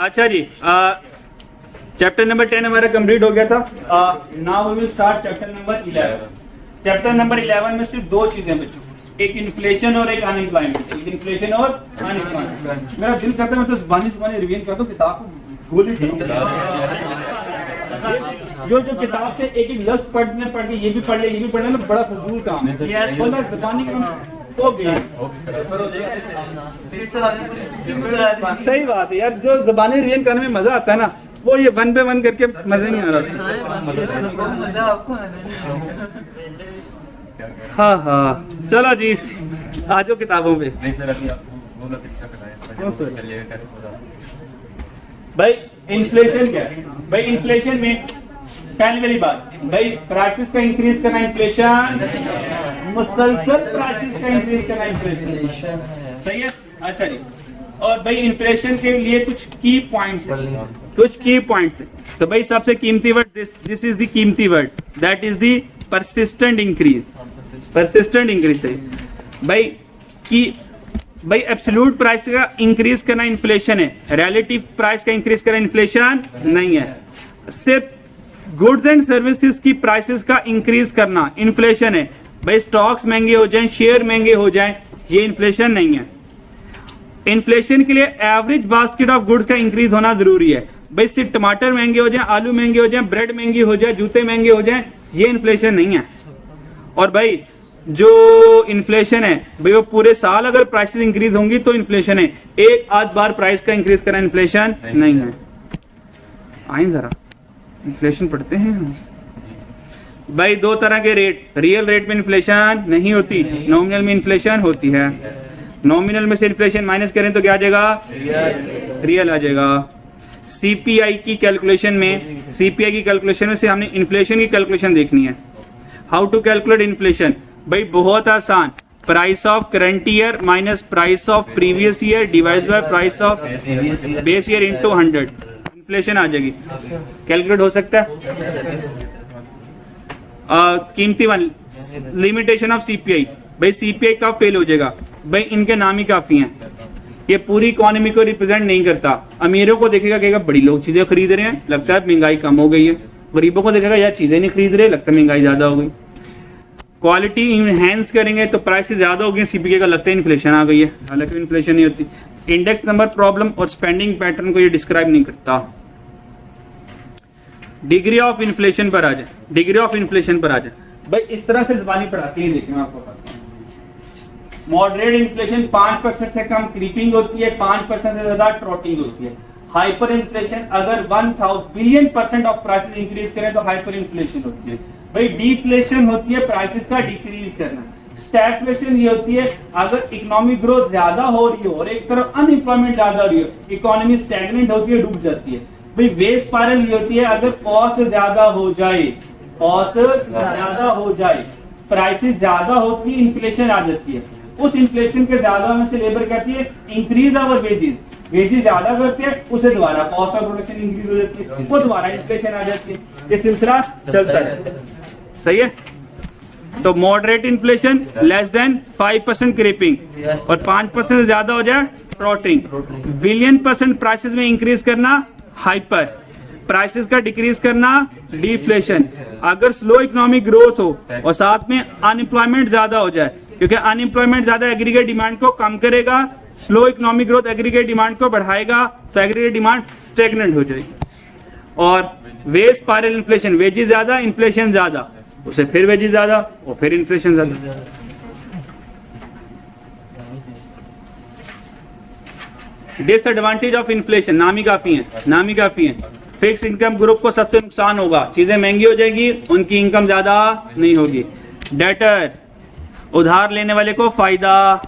अच्छा जी, chapter number 10 हमारा complete हो गया था। Now we will start chapter number 11। Chapter number 11 में सिर्फ दो चीजें बच्चों, एक इन्फ्लेशन और एक अनएम्प्लॉयमेंट। एक इन्फ्लेशन और अनएम्प्लॉयमेंट। मेरा दिल करता है मैं तो ज़बानी रिवीजन कर दूं, किताब को गोली जो किताब से एक एक लफ्ज पढ़ के ये भी पढ़ ले ना, बड़ा फजूल काम है। ज़बानी तो सही बात है यार, जो ज़बानी रिवीजन करने में मजा आता है ना, वो ये वन पे वन करके मजा नहीं आ रहा। हाँ हाँ, चलो जी आ जाओ किताबों पे। भाई इन्फ्लेशन क्या है? भाई इन्फ्लेशन में पहली वाली बात, भाई प्राइसेस का इंक्रीज करना इन्फ्लेशन, मुसलसल प्राइसेस का इंक्रीज करना इन्फ्लेशन, सही है। अच्छा जी, और भाई इन्फ्लेशन के लिए कुछ की पॉइंट्स है, तो भाई सबसे कीमती वर्ड दिस इज द कीमती word, that is the persistent increase. है भाई कि भाई एब्सोल्यूट प्राइस का इंक्रीज करना इन्फ्लेशन है, रिलेटिव प्राइस का इंक्रीज करना इन्फ्लेशन नहीं है। सिर्फ गुड्स एंड सर्विसेज की प्राइसेस का इंक्रीज करना इन्फ्लेशन है। भाई स्टॉक्स महंगे हो जाएं, शेयर महंगे हो जाएं, ये इन्फ्लेशन नहीं है। इन्फ्लेशन के लिए एवरेज बास्केट ऑफ गुड्स का इंक्रीज होना जरूरी है। भाई सिर्फ टमाटर महंगे हो जाएं, आलू महंगे हो जाएं, ब्रेड महंगी हो जाए, जूते महंगे हो जाएं, ये इन्फ्लेशन नहीं है। और भाई जो इन्फ्लेशन है भाई वो पूरे साल अगर प्राइसेस इंक्रीज होंगी तो इन्फ्लेशन है, एक आध बार प्राइस का इंक्रीज करना इन्फ्लेशन नहीं है। आइए जरा इन्फ्लेशन पढ़ते हैं भाई। दो तरह के रेट, रियल रेट में इन्फ्लेशन नहीं होती, नॉमिनल में इन्फ्लेशन होती है। नॉमिनल में से इन्फ्लेशन माइनस करें तो क्या आ जाएगा? रियल आ जाएगा। सीपीआई की कैलकुलेशन में से हमने इन्फ्लेशन की कैलकुलेशन देखनी है। How to calculate inflation? भाई बहुत आसान, price of current year minus price of previous year divide by price of base year into 100, inflation आ जाएगी। कैलकुलेट हो सकता है। कीमती वन, लिमिटेशन ऑफ सीपीआई। भाई सीपीआई कब फेल हो जाएगा? भाई इनके नाम ही काफी हैं, ये पूरी इकोनॉमी को रिप्रेजेंट नहीं करता। अमीरों को देखेगा कहेगा बड़ी लोग चीजें खरीद रहे हैं, लगता है महंगाई कम हो गई है। गरीबों को देखेगा यार चीजें नहीं खरीद रहे, लगता है महंगाई ज्यादा हो गई। क्वालिटी इनहेंस करेंगे तो प्राइसेस ज्यादा हो गई, सीपीआई का लगता है इन्फ्लेशन आ गई है, हालांकि इन्फ्लेशन नहीं होती। इंडेक्स नंबर प्रॉब्लम और स्पेंडिंग पैटर्न को ये डिस्क्राइब नहीं करता। डिग्री ऑफ इन्फ्लेशन पर आ जाए। भाई इस तरह से ज़बानी पढ़ाती है, देखिए मैं आपको बताता हूँ। मॉडरेट इन्फ्लेशन 5% से कम क्रीपिंग होती है, 5% से ज्यादा ट्रॉटिंग होती है। हाइपर इन्फ्लेशन अगर 1000 बिलियन% ऑफ प्राइसेस इंक्रीज करें तो हाइपर इन्फ्लेशन होती है। भाई डिफ्लेशन होती है प्राइसेस का डिक्रीज करना। स्टैगफ्लेशन ये होती है अगर इकोनॉमिक ग्रोथ ज्यादा हो रही हो और एक तरफ अनएम्प्लॉयमेंट ज्यादा हो रही हो, इकोनॉमी स्टैग्नेंट होती है, डूब जाती है। भाई वेज स्पाइरल ये होती है अगर कॉस्ट ज्यादा हो जाए, प्राइसेस ज्यादा होती है, इन्फ्लेशन आ जाती है। उस इन्फ्लेशन के ज्यादा होने से लेबर कहती है इंक्रीज आवर वेजेस ज्यादा करते हैं, उसे दोबारा कॉस्ट ऑफ प्रोडक्शन इंक्रीज हो जाती है, वो दोबारा इन्फ्लेशन आ जाती है। ये सिलसिला चलता है, सही है। तो moderate inflation less than 5% creeping और 5% से ज्यादा हो जाए ट्रॉटिंग। बिलियन% प्राइसेस में इंक्रीज करना हाइपर, प्राइसेस का डिक्रीज करना डिफ्लेशन। अगर स्लो इकोनॉमिक ग्रोथ हो और साथ में अनएम्प्लॉयमेंट ज्यादा हो जाए, क्योंकि अनएम्प्लॉयमेंट ज्यादा एग्रीगेट डिमांड को कम करेगा, slow economic growth aggregate demand को बढ़ाएगा, तो एग्रीगेट डिमांड स्टैग्नेंट हो जाएगी। और वेज स्पाइरल इन्फ्लेशन, वेजेस ज्यादा इन्फ्लेशन ज्यादा, उसे फिर वेजेस ज्यादा और फिर इन्फ्लेशन ज्यादा। डिसएडवांटेज ऑफ इन्फ्लेशन, नाम ही काफी है। फिक्स इनकम ग्रुप को सबसे नुकसान होगा, चीजें महंगी हो जाएगी, उनकी इनकम ज्यादा नहीं होगी। डेटर, उधार लेने वाले को फायदा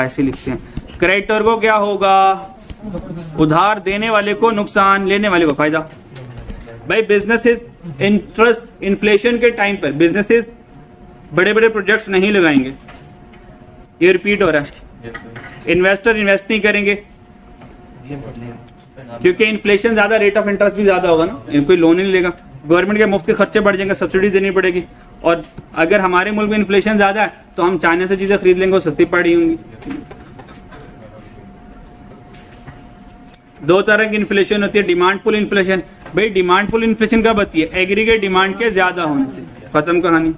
ऐसे लिखते हैं। क्रेडिटर को क्या होगा? उधार देने वाले को नुकसान, लेने वाले को फायदा। भाई बिजनेसेस इंटरेस्ट इन्फ्लेशन के टाइम पर बिजनेसेस बड़े बड़े प्रोजेक्ट्स नहीं लगाएंगे, ये रिपीट हो रहा है। इन्वेस्टर इन्वेस्ट नहीं करेंगे क्योंकि इन्फ्लेशन ज्यादा, रेट ऑफ इंटरेस्ट भी ज्यादा होगा ना, कोई लोन ही नहीं लेगा। गवर्नमेंट के मुफ्त के खर्चे बढ़ जाएंगे, सब्सिडी देनी पड़ेगी। और अगर हमारे मुल्क में इन्फ्लेशन ज्यादा है तो हम चाइना से चीजें खरीद लेंगे, वो सस्ती पड़ रही होंगी। दो तरह की इन्फ्लेशन होती है, डिमांड पुल इन्फ्लेशन। भाई डिमांड पुल इन्फ्लेशन कब होती है? एग्रीगेट डिमांड के ज्यादा होने से। खत्म कहानी।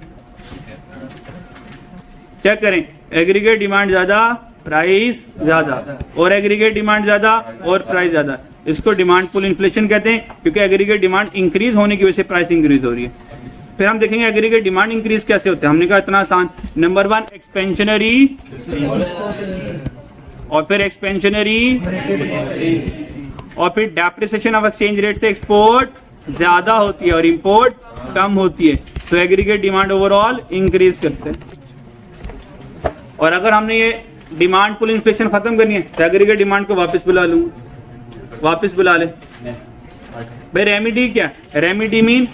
चेक करें, एग्रीगेट डिमांड ज्यादा, प्राइस ज्यादा, और एग्रीगेट डिमांड ज्यादा और प्राइस ज्यादा, इसको डिमांड पुल इन्फ्लेशन कहते हैं, क्योंकि एग्रीगेट डिमांड इंक्रीज होने की वजह से प्राइस इंक्रीज हो रही है। फिर हम देखेंगे एग्रीगेट डिमांड इंक्रीज कैसे होते हैं। हमने कहा इतना आसान। नंबर 1 एक्सपेंशनरी, और फिर एक्सपेंशनरी, और फिर डेप्रिसिएशन ऑफ एक्सचेंज रेट से एक्सपोर्ट ज्यादा होती है और इंपोर्ट कम होती है, तो एग्रीगेट डिमांड ओवरऑल इंक्रीज करते हैं। और अगर हमने ये डिमांड पुल इन्फ्लेशन खत्म करनी है तो एग्रीगेट डिमांड को वापस बुला लूंगा, वापस बुला ले। भाई रेमेडी क्या? Remedy mean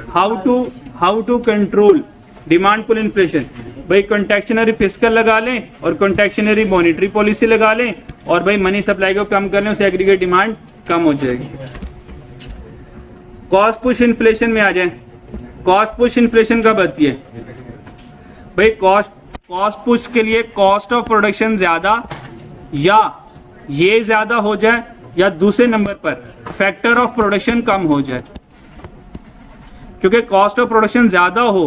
how to control demand pull inflation. भाई कॉन्टेक्शनरी फिस्कल लगा लें और कॉन्टेक्शनरी मॉनिटरी पॉलिसी लगा लें, और भाई मनी सप्लाई को कम कर लें, उससे एग्रीगेट डिमांड कम हो जाएगी। कॉस्ट पुश इन्फ्लेशन में आ जाए। कॉस्ट पुश इन्फ्लेशन कब आती है? भाई कॉस्ट पुश के लिए कॉस्ट ऑफ प्रोडक्शन ज्यादा, या ये ज्यादा हो जाए, या दूसरे नंबर पर फैक्टर ऑफ प्रोडक्शन कम हो जाए। क्योंकि कॉस्ट ऑफ प्रोडक्शन ज्यादा हो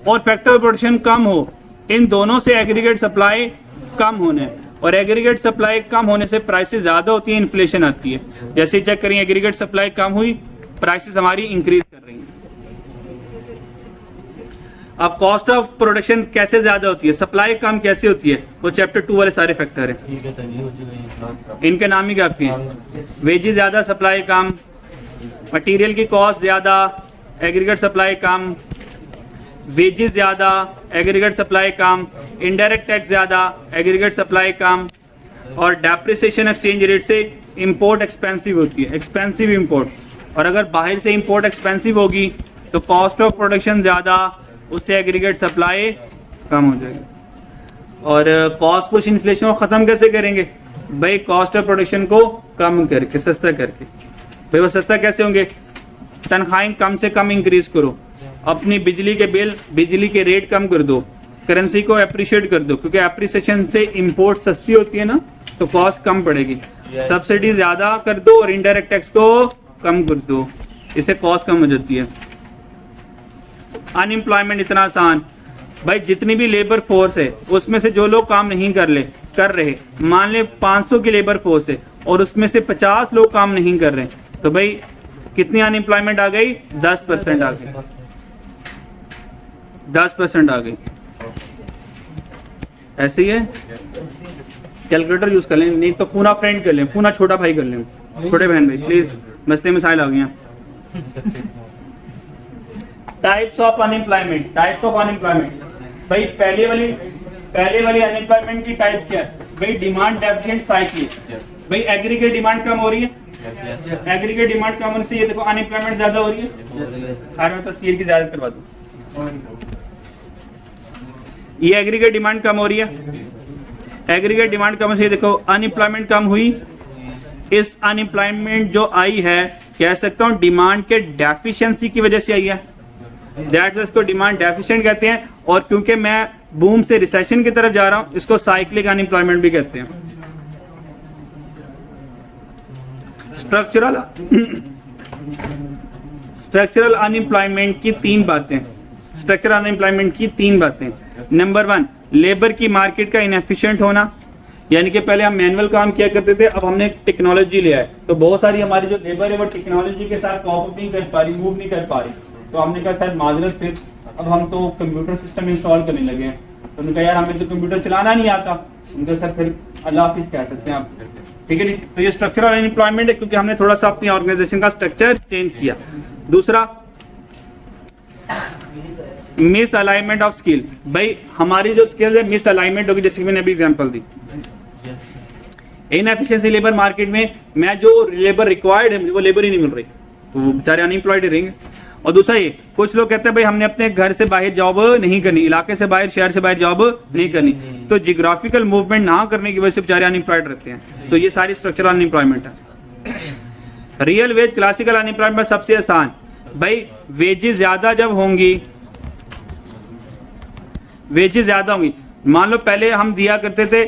और फैक्टर ऑफ प्रोडक्शन कम हो, इन दोनों से एग्रीगेट सप्लाई कम होने, और एग्रीगेट सप्लाई कम होने से प्राइसेस ज्यादा होती है, इन्फ्लेशन आती है। जैसे चेक करें, एग्रीगेट सप्लाई कम हुई, प्राइसेस हमारी इंक्रीज कर रही हैं। अब कॉस्ट ऑफ प्रोडक्शन कैसे ज्यादा होती है, सप्लाई कम कैसे होती है, वो चैप्टर 2 वाले सारे फैक्टर हैं, इनके नाम ही काफी हैं। वेजेस ज्यादा, सप्लाई कम, मटेरियल की कॉस्ट ज्यादा, एग्रीगेट सप्लाई कम, वेजेस ज्यादा, एग्रीगेट सप्लाई कम, इनडायरेक्ट टैक्स ज्यादा, एग्रीगेट सप्लाई कम, और डेप्रिसिएशन एक्सचेंज रेट से इंपोर्ट एक्सपेंसिव होती है, एक्सपेंसिव इंपोर्ट। और अगर बाहर से इंपोर्ट एक्सपेंसिव होगी तो कॉस्ट ऑफ प्रोडक्शन ज्यादा, उससे एग्रीगेट सप्लाई कम हो जाएगी। और कॉस्ट पुश इन्फ्लेशन को खत्म कैसे करेंगे? भाई कॉस्ट ऑफ प्रोडक्शन को कम करके, सस्ता करके। भाई वो सस्ता कैसे होंगे? तनख्वाहें कम से कम इंक्रीज करो, अपनी बिजली के बिल, बिजली के रेट कम कर दो, करेंसी को एप्रिशिएट कर दो, क्योंकि एप्रिसिएशन से इंपोर्ट सस्ती होती है ना, तो कॉस्ट कम पड़ेगी। सब्सिडी ज्यादा कर दो और इनडायरेक्ट टैक्स को कम कर दो, इससे कॉस्ट कम हो जाती है। अनएम्प्लॉयमेंट इतना आसान। भाई जितनी भी लेबर फोर्स है उसमें से जो लोग काम नहीं कर रहे, मान ले 500 की लेबर फोर्स है और उसमें से 50 लोग काम नहीं कर रहे, तो भाई कितनी अनएम्प्लॉयमेंट आ गई? 10% आ गई, 10% आ गई। ऐसे ही है, कैलकुलेटर यूज कर लें, नहीं तो पूना फ्रेंड कर लें, पूना छोटा भाई कर लें, छोटे बहन भाई प्लीज, मसले मिसाइल आ गए। Types of unemployment, types of unemployment. भाई पहले वाली अनएम्प्लॉयमेंट की टाइप क्या है? भाई डिमांड डेफिशिएंट साइक्लिक। भाई एग्रीगेट डिमांड कम हो रही है, एग्रीगेट डिमांड कम होने से ये देखो अनएम्प्लॉयमेंट ज्यादा हो रही है। हर में तस्वीर की ज्यादा करवा दो, ये एग्रीगेट डिमांड कम हो रही है, एग्रीगेट डिमांड कम होने से देखो अनएम्प्लॉयमेंट कम हुई। इस अनएम्प्लॉयमेंट जो आई है, कह सकता हूं डिमांड के डेफिशिएंसी की वजह से आई है, दैट इसको डिमांड डेफिशिएंट कहते हैं। और क्योंकि मैं बूम से रिसेशन की तरफ जा रहा हूं, इसको साइक्लिक अनएम्प्लॉयमेंट भी कहते हैं। स्ट्रक्चरल अनएम्प्लॉयमेंट की तीन बातें, स्ट्रक्चरल अनएम्प्लॉयमेंट की तीन बातें। नंबर 1, लेबर की मार्केट का इनएफिशिएंट होना, यानी कि पहले हम मैनुअल काम किया करते थे, अब हमने टेक्नोलॉजी लिया है, तो बहुत सारी हमारी जो लेबर है वो टेक्नोलॉजी के साथ कॉप नहीं कर पा रही, मूव नहीं कर पा रही, तो हमने कहा शायद माजरत, फिर अब हम तो कंप्यूटर सिस्टम इंस्टॉल करने लगे हैं। तो उन्होंने कहा यार हमें तो कंप्यूटर चलाना नहीं आता, उनका सर फिर अल्लाह हाफिज कह सकते हैं आप, ठीक है नहीं। तो ये स्ट्रक्चरल अनएम्प्लॉयमेंट है, क्योंकि हमने थोड़ा सा अपनी ऑर्गेनाइजेशन का स्ट्रक्चर चेंज किया। दूसरा, मिस अलाइनमेंट ऑफ स्किल। भाई हमारी जो स्किल है मिस अलाइनमेंट होगी, जैसे कि मैंने अभी एग्जांपल दी। इनएफिशिएंसी लेबर मार्केट में, मैं जो लेबर रिक्वायर्ड है वो लेबर ही नहीं मिल रही, तो वो बेचारे अनएम्प्लॉयड रहेंगे। और दूसरा ये, कुछ लोग कहते हैं भाई हमने अपने घर से बाहर जॉब नहीं करनी, इलाके से बाहर, शहर से बाहर जॉब नहीं करनी, तो जियोग्राफिकल मूवमेंट ना करने की वजह से बेचारे अनएम्प्लॉयड रहते हैं। तो ये सारी स्ट्रक्चरल अनएम्प्लॉयमेंट है। रियल वेज क्लासिकल अनएम्प्लॉयमेंट सबसे आसान। भाई वेजेस ज्यादा जब होंगी, वेजेस ज्यादा होंगी मान लो पहले हम दिया करते थे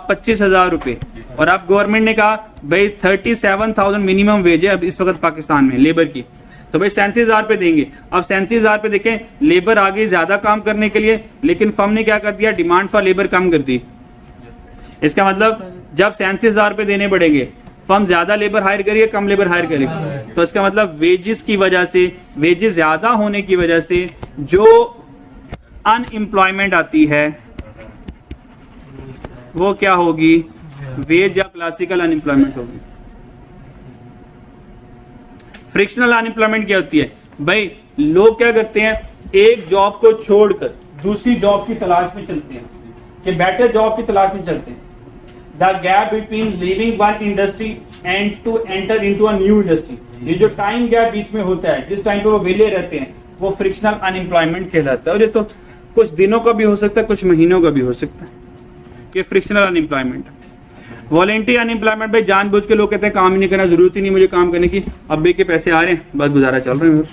25,000 रुपये और अब गवर्नमेंट ने कहा भाई 37,000 मिनिमम वेज है अब इस वक्त पाकिस्तान में लेबर की, तो भाई 37,000 पे देंगे। अब 37,000 पे देखें, लेबर आ गई ज्यादा काम करने के लिए, लेकिन फर्म ने क्या कर दिया, डिमांड फॉर लेबर कम कर दी। इसका मतलब जब 37,000 पे देने पड़ेंगे, फर्म ज्यादा लेबर हायर करिए कम लेबर हायर करेगी, तो इसका मतलब वेजेस की वजह से, वेजेस ज्यादा होने की वजह से जो अनएम्प्लॉयमेंट आती है वो क्या होगी, वेज या क्लासिकल अनएम्प्लॉयमेंट होगी। फ्रिक्शनल अनएम्प्लॉयमेंट क्या होती है, भाई लोग क्या करते हैं, एक जॉब को छोड़कर दूसरी जॉब की तलाश में चलते हैं, कि बेटर जॉब की तलाश में चलते हैं। The gap between leaving one industry and to enter into a new industry, ये जो टाइम गैप बीच में होता है, जिस टाइम पे वो विले रहते हैं, वो फ्रिक्शनल अनएम्प्लॉयमेंट कहलाता है। और ये तो कुछ दिनों का भी हो सकता है, कुछ महीनों का भी हो सकता है, ये फ्रिक्शनल अनएम्प्लॉयमेंट। वॉलंटरी अनएम्प्लॉयमेंट, भाई जानबूझ के लोग कहते हैं काम ही नहीं करना, जरूरत ही नहीं मुझे काम करने की, अब के पैसे आ रहे हैं बस गुजारा चल रहे हैं।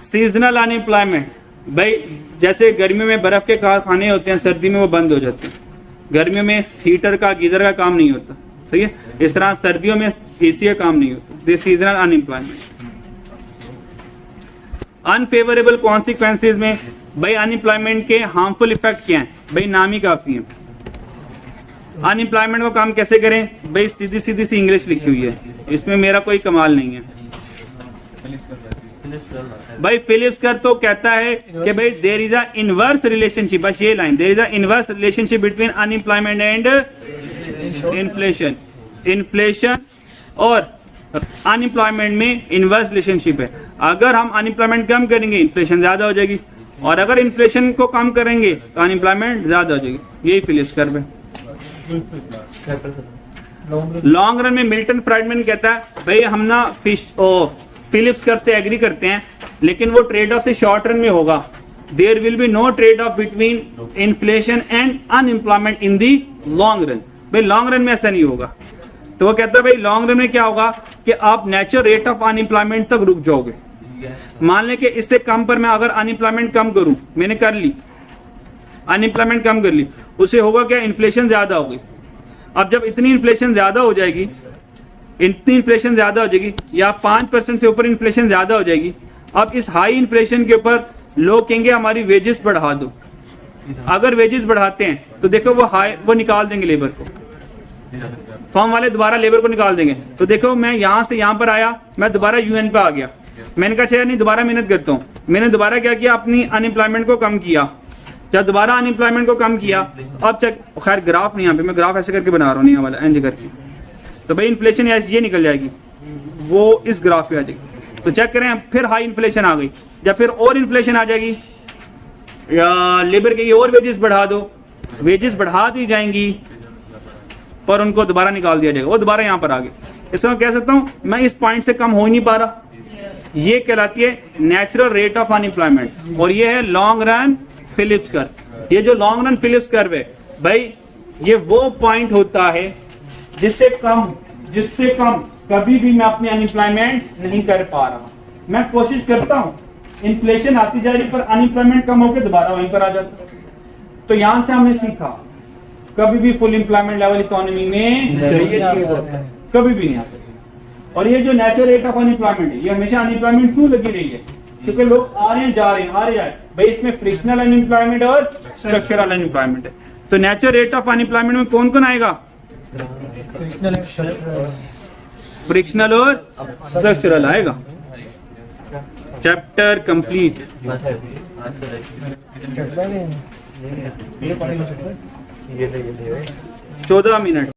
सीजनल अनएम्प्लॉयमेंट, भाई जैसे गर्मियों में बर्फ के कारखाने होते हैं, सर्दी में वो बंद हो जाते हैं। गर्मियों में हीटर का गीजर का काम नहीं होता, सही है, इस तरह सर्दियों में एसी का काम नहीं होता, this seasonal unemployment. Unfavourable consequences में भाई अनएम्प्लॉयमेंट के हार्मफुल इफेक्ट क्या हैं, भाई नाम ही काफी है। अनएम्प्लॉयमेंट को काम कैसे करें, भाई सीधी सीधी सी इंग्लिश लिखी हुई है, इसमें मेरा कोई कमाल नहीं है। भाई फिलिप्स कर तो कहता है कि भाई there is a inverse relationship, बस ये line, there is a inverse relationship between unemployment and inflation. Inflation और अनएम्प्लॉयमेंट में इनवर्स रिलेशनशिप है। अगर हम अनएम्प्लॉयमेंट कम करेंगे इन्फ्लेशन ज्यादा हो जाएगी, और अगर इन्फ्लेशन को कम करेंगे तो अनएम्प्लॉयमेंट ज्यादा हो जाएगी। यही फिलिप्स कर्व है। लॉन्ग रन में मिल्टन फ्राइडमैन कहता है भाई हम ना फिलिप्स कर्व से एग्री करते हैं, लेकिन वो ट्रेड ऑफ से शॉर्ट रन में होगा। There will be no trade off between inflation and unemployment in the long run. भाई लॉन्ग रन में ऐसा नहीं होगा। तो वो कहता है भाई लॉन्ग रन में क्या होगा कि आप नेचुरल रेट ऑफ अनएम्प्लॉयमेंट तक रुक जाओगे। मान लें कि इससे कम पर मैं अगर अनएम्प्लॉयमेंट कम करूं, मैंने कर ली, अनएम्प्लॉयमेंट कम कर ली, उससे होगा क्या, इन्फ्लेशन ज्यादा होगी। अब जब इतनी इन्फ्लेशन ज्यादा हो जाएगी, इतनी इन्फ्लेशन ज्यादा हो जाएगी या 5% से ऊपर इन्फ्लेशन ज्यादा हो जाएगी, अब इस हाई इन्फ्लेशन के ऊपर लोग कहेंगे हमारी वेजेस बढ़ा दो। अगर वेजेस बढ़ाते हैं तो देखो वो निकाल देंगे लेबर को, फर्म वाले दोबारा लेबर को निकाल देंगे। तो देखो मैं यहां से यहां पर आया, मैं दोबारा यूएन पे आ गया, मैंने कहा अच्छा नहीं दोबारा मेहनत करता हूँ, मैंने दोबारा क्या किया, अपनी अनएम्प्लॉयमेंट को कम किया। जब दोबारा अनएम्प्लॉयमेंट को कम किया, अब चेक, खैर ग्राफ नहीं, यहाँ पे मैं ग्राफ ऐसे करके बना रहा हूँ, नहीं वाला एंज करके, तो भाई इन्फ्लेशन ये निकल जाएगी, वो इस ग्राफ पे आ जाएगी। तो चेक करें, फिर हाई इन्फ्लेशन आ गई, जब फिर और इन्फ्लेशन आ जाएगी या लेबर के और वेजेस बढ़ा दो, वेजेस बढ़ा दी जाएंगी पर उनको दोबारा निकाल दिया जाएगा, वो दोबारा यहाँ पर आ गए। इसमें मैं कह सकता हूँ मैं इस पॉइंट से कम हो ही नहीं पा रहा, ये कहलाती है नेचुरल रेट ऑफ अनएम्प्लॉयमेंट, और ये है लॉन्ग रन फिलिप्स कर्व। ये जो लॉन्ग रन फिलिप्स कर्व है भाई, ये वो पॉइंट होता है जिससे कम कभी भी मैं अपनी अनएम्प्लॉयमेंट नहीं कर पा रहा। मैं कोशिश करता हूँ, इन्फ्लेशन आती जा रही पर अनएम्प्लॉयमेंट कम होकर दोबारा वहीं पर आ जाता। तो यहां से हमने सीखा कभी भी फुल एम्प्लॉयमेंट लेवल इकोनॉमी में कभी भी नहीं आ सकती। और ये जो नेचुरल रेट ऑफ अनएम्प्लॉयमेंट है, ये हमेशा अनएम्प्लॉयमेंट क्यों लगी रही है, क्योंकि लोग आ रहे हैं जा रहे हैं भाई, इसमें फ्रिक्शनल अनएम्प्लॉयमेंट और स्ट्रक्चरल अनएम्प्लॉयमेंट है। तो नेचुरल रेट ऑफ अनएम्प्लॉयमेंट में कौन कौन आएगा, फ्रिक्शनल और स्ट्रक्चरल आएगा। Chapter complete. 14 मिनट।